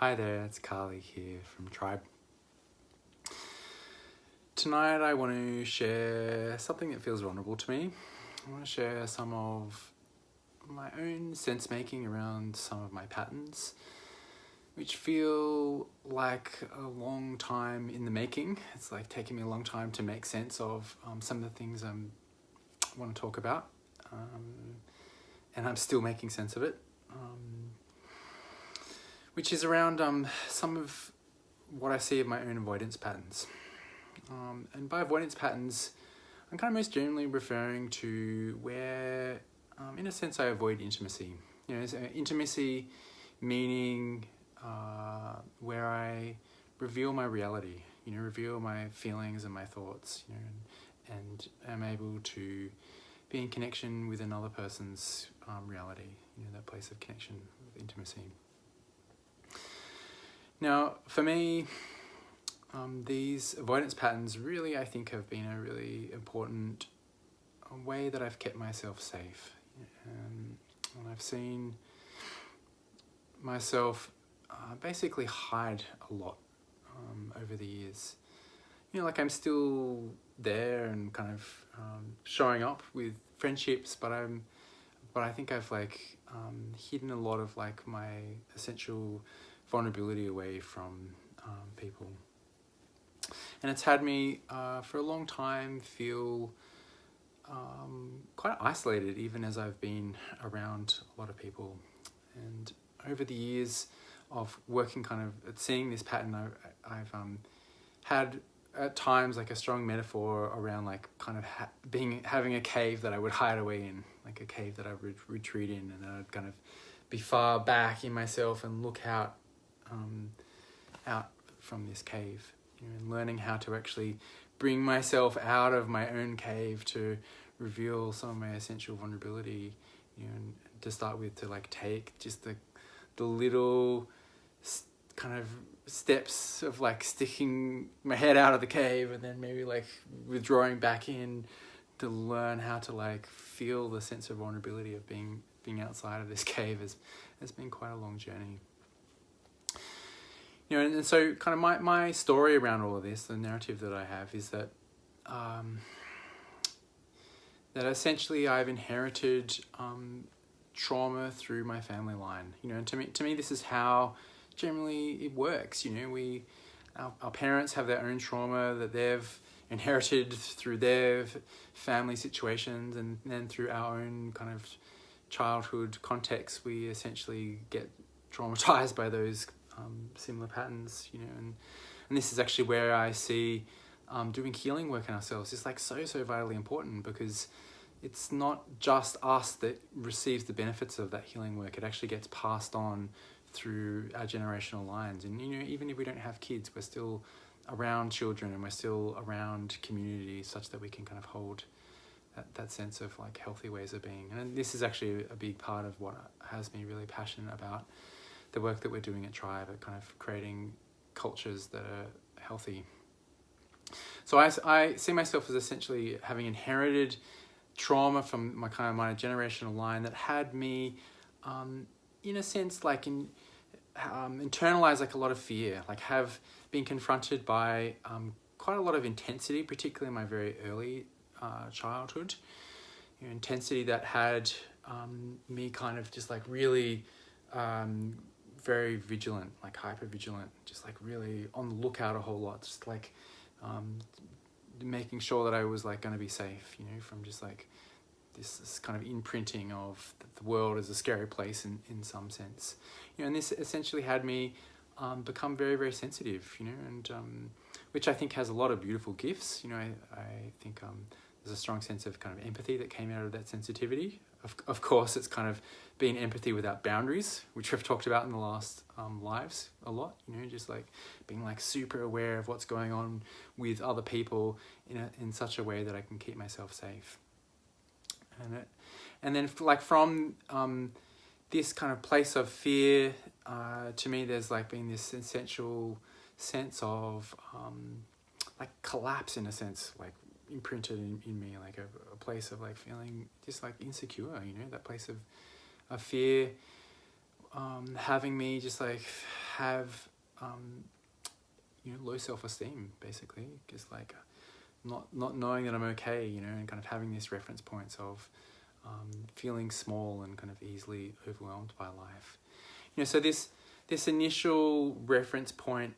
Hi there, it's Khali here from Tribe. Tonight I want to share something that feels vulnerable to me. I want to share some of my own sense making around some of my patterns, which feel like a long time in the making. It's like taking me a long time to make sense of some of the things I want to talk about, and I'm still making sense of it. Which is around some of what I see of my own avoidance patterns. And by avoidance patterns, I'm kind of most generally referring to where, in a sense, I avoid intimacy. Intimacy meaning where I reveal my reality, reveal my feelings and my thoughts, and am able to be in connection with another person's reality, that place of connection with intimacy. Now, for me, these avoidance patterns really, I think, have been a really important way that I've kept myself safe. And I've seen myself basically hide a lot over the years. Like I'm still there and kind of showing up with friendships, but I think I've hidden a lot of my essential vulnerability away from people. And it's had me for a long time feel quite isolated, even as I've been around a lot of people. And over the years of working at seeing this pattern, I've had at times a strong metaphor around having a cave that I would hide away in, like a cave that I would retreat in, and I'd kind of be far back in myself and look out from this cave, and learning how to actually bring myself out of my own cave to reveal some of my essential vulnerability, and to start with, to take just the little kind of steps of sticking my head out of the cave and then maybe withdrawing back in to learn how to feel the sense of vulnerability of being outside of this cave has been quite a long journey. And so kind of my story around all of this, the narrative that I have, is that that essentially I've inherited trauma through my family line. And to me this is how generally it works. Our parents have their own trauma that they've inherited through their family situations, and then through our own kind of childhood context, we essentially get traumatized by those similar patterns, and this is actually where I see doing healing work on ourselves is so vitally important, because it's not just us that receives the benefits of that healing work. It actually gets passed on through our generational lines, and even if we don't have kids, we're still around children and we're still around community, such that we can kind of hold that sense of healthy ways of being. And this is actually a big part of what has me really passionate about the work that we're doing at Tribe, at kind of creating cultures that are healthy. So I see myself as essentially having inherited trauma from my generational line that had me, in a sense, internalize a lot of fear, have been confronted by quite a lot of intensity, particularly in my very early childhood. Intensity that had me kind of just really very vigilant, hyper vigilant, just really on the lookout a whole lot, just making sure that I was going to be safe, from just this kind of imprinting of the world as a scary place in some sense. And this essentially had me become very, very sensitive, and which I think has a lot of beautiful gifts. I think there's a strong sense of kind of empathy that came out of that sensitivity. Of course, it's kind of being empathy without boundaries, which we've talked about in the last lives a lot, just being super aware of what's going on with other people in such a way that I can keep myself safe. And then from this kind of place of fear, to me there's been this essential sense of collapse, in a sense, imprinted in me, a place of feeling just insecure, that place of fear, having me just have, low self-esteem, basically, just like not knowing that I'm okay, and kind of having these reference points of feeling small and kind of easily overwhelmed by life. So this initial reference point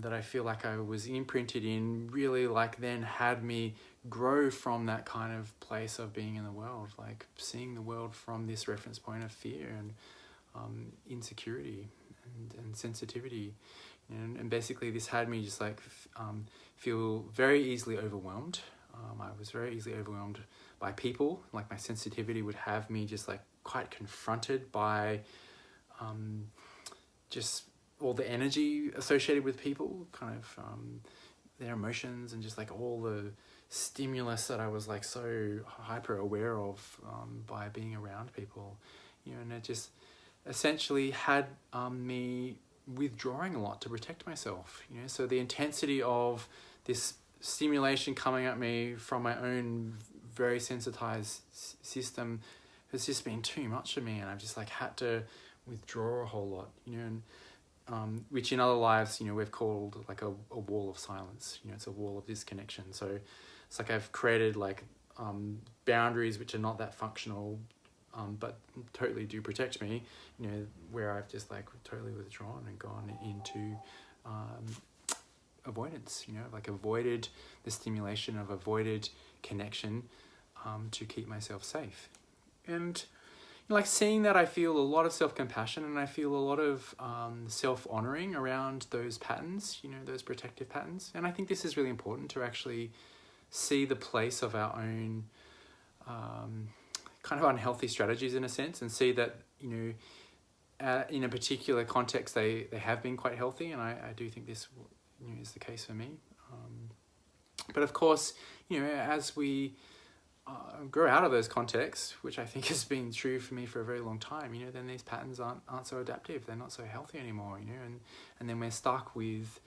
that I feel like I was imprinted in really like then had me grow from that kind of place of being in the world, like seeing the world from this reference point of fear and insecurity and sensitivity. And basically this had me just like feel very easily overwhelmed. I was very easily overwhelmed by people. Like my sensitivity would have me just like quite confronted by just all the energy associated with people, kind of their emotions and just like all the stimulus that I was like so hyper aware of by being around people, and it just essentially had me withdrawing a lot to protect myself, so the intensity of this stimulation coming at me from my own very sensitized system has just been too much for me, and I've just like had to withdraw a whole lot, and which in other lives, we've called like a wall of silence. It's a wall of disconnection. So it's like I've created like boundaries which are not that functional, but totally do protect me, where I've just like totally withdrawn and gone into avoidance, like avoided the stimulation, of avoided connection to keep myself safe. And like seeing that, I feel a lot of self-compassion and I feel a lot of self-honoring around those patterns, those protective patterns. And I think this is really important to actually see the place of our own kind of unhealthy strategies in a sense, and see that, in a particular context, they have been quite healthy. And I do think this is the case for me. But of course, as we grow out of those contexts, which I think has been true for me for a very long time, then these patterns aren't so adaptive, they're not so healthy anymore, and then we're stuck with,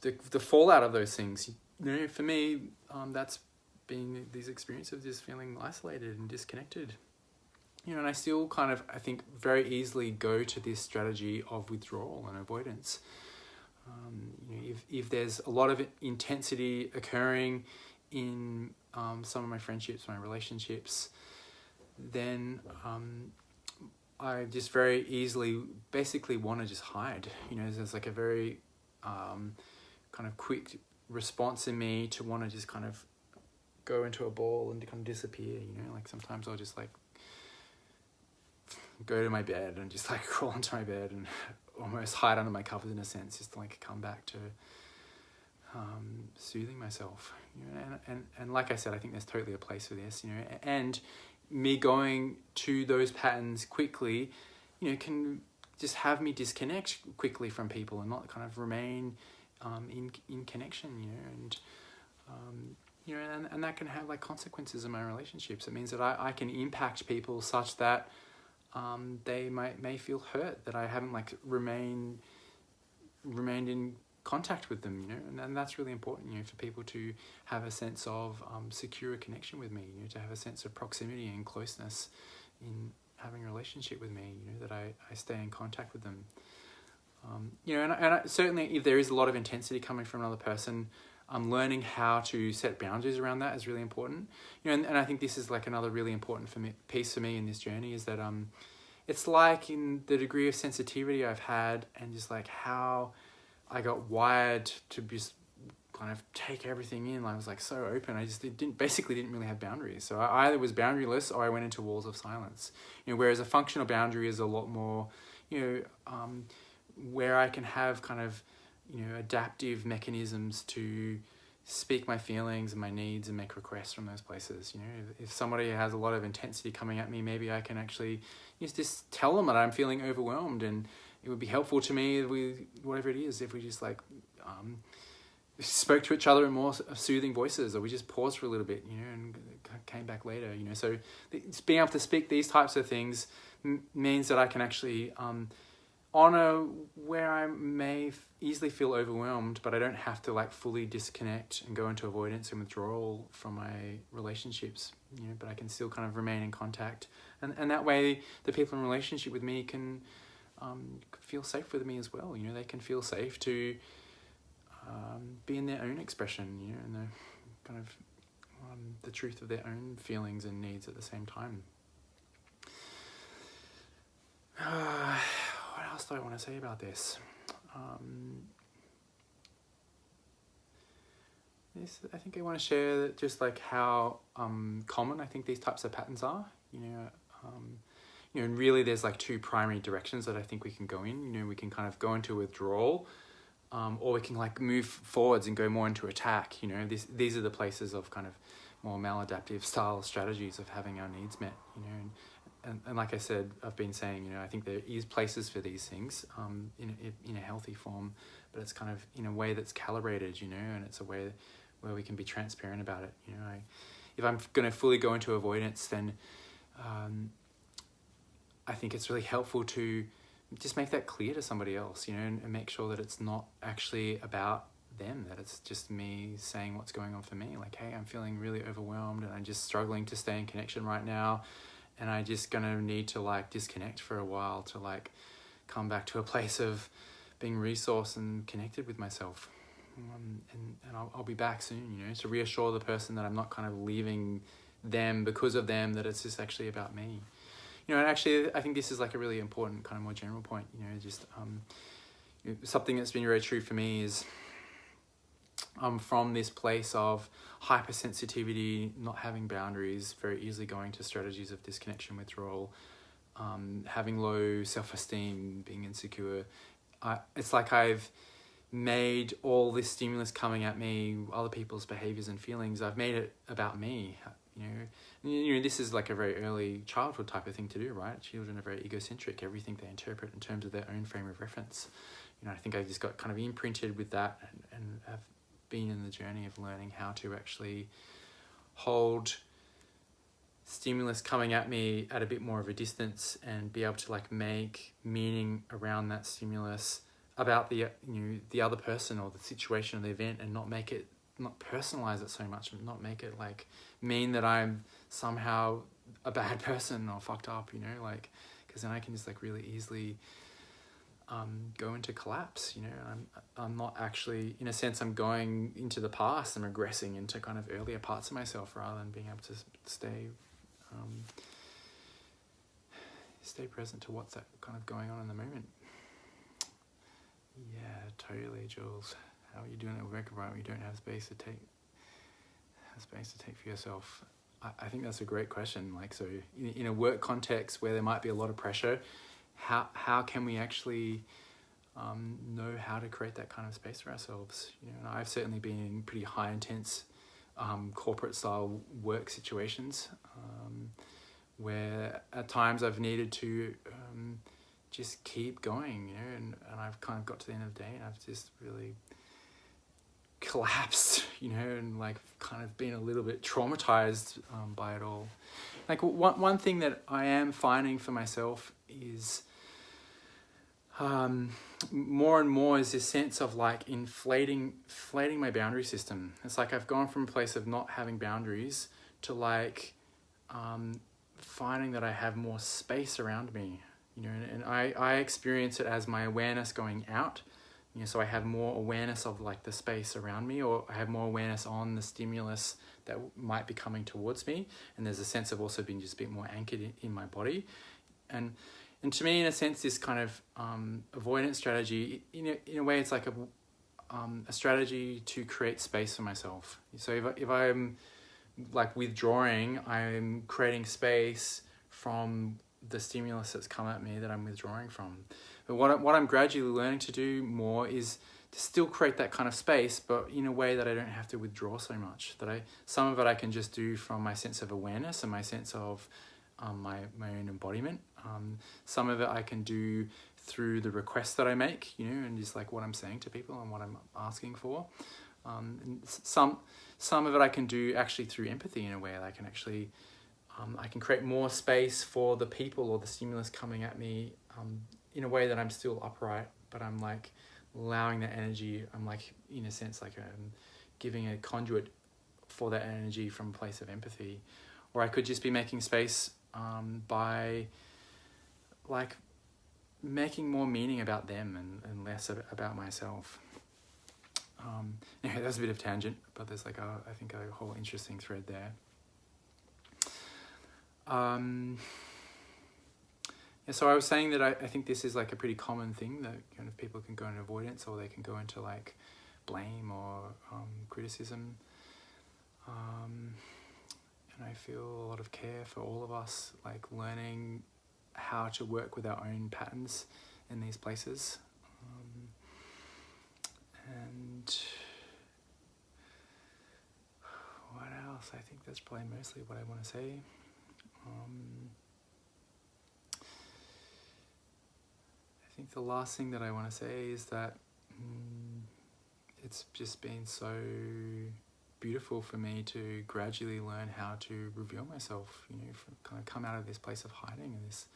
the fallout of those things. For me, that's been these experiences of just feeling isolated and disconnected. And I still kind of, I think, very easily go to this strategy of withdrawal and avoidance. If there's a lot of intensity occurring in some of my friendships, my relationships, then I just very easily basically want to just hide. There's like a very kind of quick response in me to want to just kind of go into a ball and kind of disappear. Like sometimes I'll just like go to my bed and just like crawl into my bed and almost hide under my covers in a sense, just to like come back to soothing myself. And like I said, I think there's totally a place for this, and me going to those patterns quickly, can just have me disconnect quickly from people and not kind of remain in connection, and that can have like consequences in my relationships. It means that I can impact people such that they may feel hurt that I haven't like remained in contact with them, and that's really important, for people to have a sense of secure connection with me, to have a sense of proximity and closeness in having a relationship with me, that I stay in contact with them. Certainly if there is a lot of intensity coming from another person, learning how to set boundaries around that is really important. And I think this is like another really important piece for me in this journey, is that it's like in the degree of sensitivity I've had and just like how I got wired to just kind of take everything in. I was like so open. I just didn't really have boundaries. So I either was boundaryless or I went into walls of silence. Whereas a functional boundary is a lot more, where I can have kind of, adaptive mechanisms to speak my feelings and my needs and make requests from those places. If somebody has a lot of intensity coming at me, maybe I can actually just tell them that I'm feeling overwhelmed, and it would be helpful to me with whatever it is if we just like spoke to each other in more soothing voices, or we just paused for a little bit, and came back later. So being able to speak these types of things means that I can actually honor where I may easily feel overwhelmed, but I don't have to like fully disconnect and go into avoidance and withdrawal from my relationships, but I can still kind of remain in contact. And that way the people in relationship with me can feel safe with me as well. You know, they can feel safe to be in their own expression, you know, and the kind of the truth of their own feelings and needs at the same time. What else do I want to say about this? I think I want to share just like how common I think these types of patterns are. You know, and really there's like two primary directions that I think we can go in. You know, we can kind of go into withdrawal, or we can like move forwards and go more into attack. You know, these are the places of kind of more maladaptive style strategies of having our needs met. You know, and like I said, I've been saying, you know, I think there is places for these things in a healthy form, but it's kind of in a way that's calibrated. You know, and it's a way where we can be transparent about it. You know, if I'm going to fully go into avoidance, then I think it's really helpful to just make that clear to somebody else, you know, and make sure that it's not actually about them, that it's just me saying what's going on for me. Like, hey, I'm feeling really overwhelmed and I'm just struggling to stay in connection right now. And I just gonna need to like disconnect for a while to like come back to a place of being resourced and connected with myself. And I'll be back soon, you know, to reassure the person that I'm not kind of leaving them because of them, that it's just actually about me. You know, and actually, I think this is like a really important kind of more general point, you know, just something that's been very true for me is from this place of hypersensitivity, not having boundaries, very easily going to strategies of disconnection, withdrawal, having low self-esteem, being insecure. It's like I've made all this stimulus coming at me, other people's behaviors and feelings, I've made it about me. You know, this is like a very early childhood type of thing to do, right? Children are very egocentric. Everything they interpret in terms of their own frame of reference. You know, I think I just got kind of imprinted with that and have been in the journey of learning how to actually hold stimulus coming at me at a bit more of a distance and be able to like make meaning around that stimulus about the other person or the situation or the event, and not personalize it so much, and not make it like mean that I'm somehow a bad person or fucked up, you know, like, because then I can just like really easily go into collapse, you know. I'm not actually, in a sense, I'm going into the past, I'm regressing into kind of earlier parts of myself rather than being able to stay present to what's that kind of going on in the moment. Yeah, totally, Jules. How are you doing at work environment when you don't have space to take for yourself? I think that's a great question. Like, so in a work context where there might be a lot of pressure, how can we actually know how to create that kind of space for ourselves? You know, and I've certainly been in pretty high intense corporate style work situations where at times I've needed to just keep going, you know, and I've kind of got to the end of the day and I've just really collapsed, you know, and like kind of been a little bit traumatized by it all. Like one thing that I am finding for myself is more and more is this sense of like inflating my boundary system. It's like I've gone from a place of not having boundaries to like finding that I have more space around me, you know, and I experience it as my awareness going out. You know, so I have more awareness of like the space around me, or I have more awareness on the stimulus that might be coming towards me. And there's a sense of also being just a bit more anchored in my body. And to me, in a sense, this kind of avoidance strategy, in a way, it's like a strategy to create space for myself. So if I'm like withdrawing, I'm creating space from the stimulus that's come at me that I'm withdrawing from. But what I'm gradually learning to do more is to still create that kind of space, but in a way that I don't have to withdraw so much. Some of it I can just do from my sense of awareness and my sense of my own embodiment. Some of it I can do through the requests that I make, you know, and just like what I'm saying to people and what I'm asking for. And some of it I can do actually through empathy in a way. I can actually I can create more space for the people or the stimulus coming at me in a way that I'm still upright, but I'm like allowing that energy. I'm like, in a sense, like giving a conduit for that energy from a place of empathy. Or I could just be making space by like making more meaning about them and less about myself. Anyway, that's a bit of tangent, but there's like I think a whole interesting thread there. Yeah, so I was saying that I think this is like a pretty common thing, that kind of people can go into avoidance, or they can go into like blame or criticism. And I feel a lot of care for all of us, like learning how to work with our own patterns in these places. And what else? I think that's probably mostly what I want to say. I think the last thing that I want to say is that it's just been so beautiful for me to gradually learn how to reveal myself, kind of come out of this place of hiding and this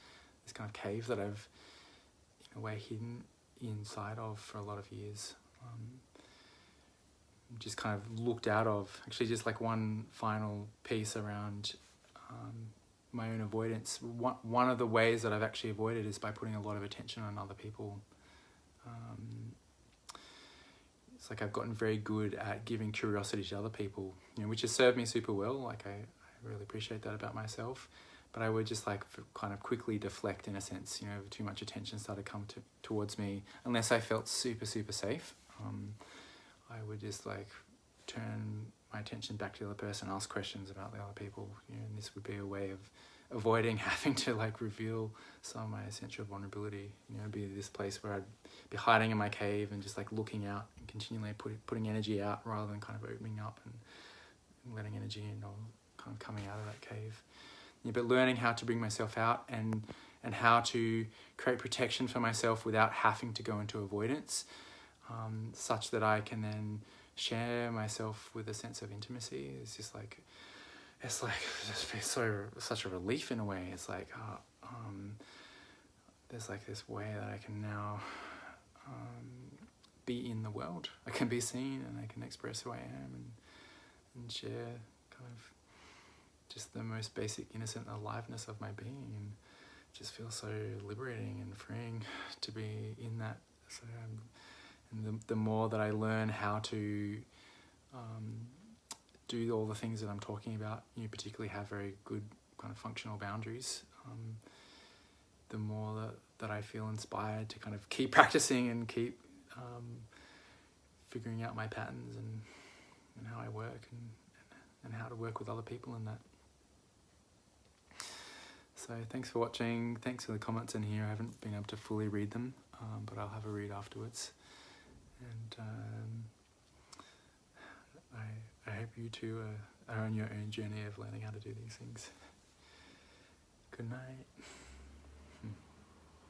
kind of cave that I've in a way hidden inside of for a lot of years. Just kind of looked out of. Actually, just like one final piece around my own avoidance. One of the ways that I've actually avoided is by putting a lot of attention on other people. It's like I've gotten very good at giving curiosity to other people, which has served me super well. Like I really appreciate that about myself. But I would just like kind of quickly deflect in a sense, too much attention started to come towards me, unless I felt super, super safe. I would just like turn my attention back to the other person, ask questions about the other people, and this would be a way of avoiding having to like reveal some of my essential vulnerability, be this place where I'd be hiding in my cave and just like looking out and continually putting energy out rather than kind of opening up and letting energy in or kind of coming out of that cave. But learning how to bring myself out and how to create protection for myself without having to go into avoidance, such that I can then share myself with a sense of intimacy. It's just like such a relief in a way. It's like there's like this way that I can now be in the world. I can be seen and I can express who I am and share kind of just the most basic innocent aliveness of my being, and just feel so liberating and freeing to be in that. So and the more that I learn how to do all the things that I'm talking about, particularly have very good kind of functional boundaries, the more that I feel inspired to kind of keep practicing and keep figuring out my patterns and how I work and how to work with other people in that. So thanks for watching. Thanks for the comments in here. I haven't been able to fully read them, but I'll have a read afterwards. And I hope you too are on your own journey of learning how to do these things. Good night.